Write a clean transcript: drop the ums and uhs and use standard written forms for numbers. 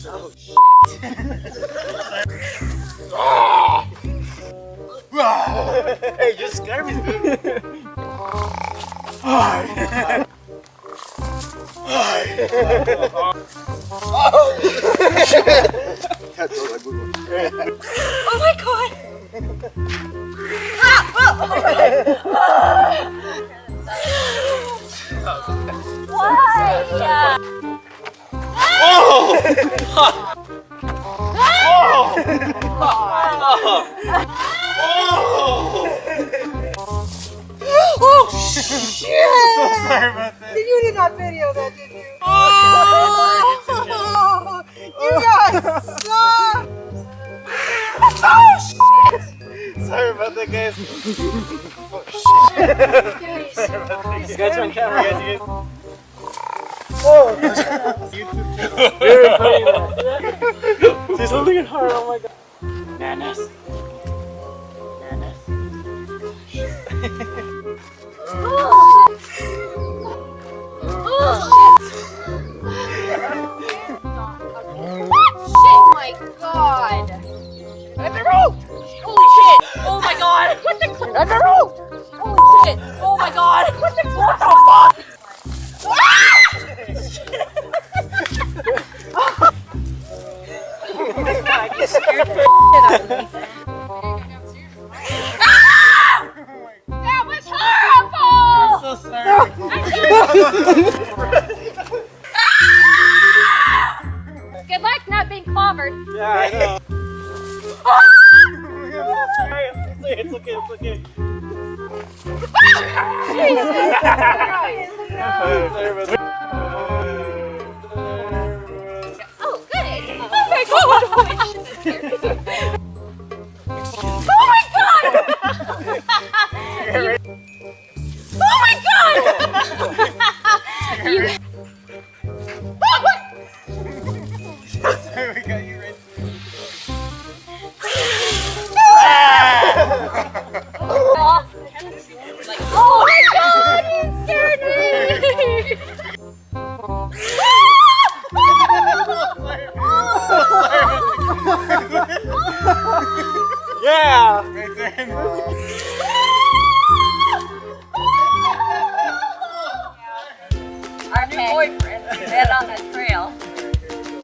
Oh shit. Hey, you scared me, dude. Oh my god! Why? Oh shit! So sorry about that. You did not video that, did you? You guys suck! Oh shit! Sorry about that, guys. Oh shit. Guys. You guys on camera, guys. Oh! Very funny. She's holding it hard. Oh my god. Nanas. Nanas. Shit, my god! At the roof! Holy shit! Oh my god! What the? At the roof! Holy shit! Oh my god! What the fuck? You scared the shit out of me. That was horrible! I'm so sorry. Good luck not being clobbered. Yeah, I know. It's okay, it's okay. Jesus Christ. Sorry about that. Oh, good. Oh my god. Oh my god. Oh my god. You... Sorry, we got you right. Oh my god, you scared me! Yeah!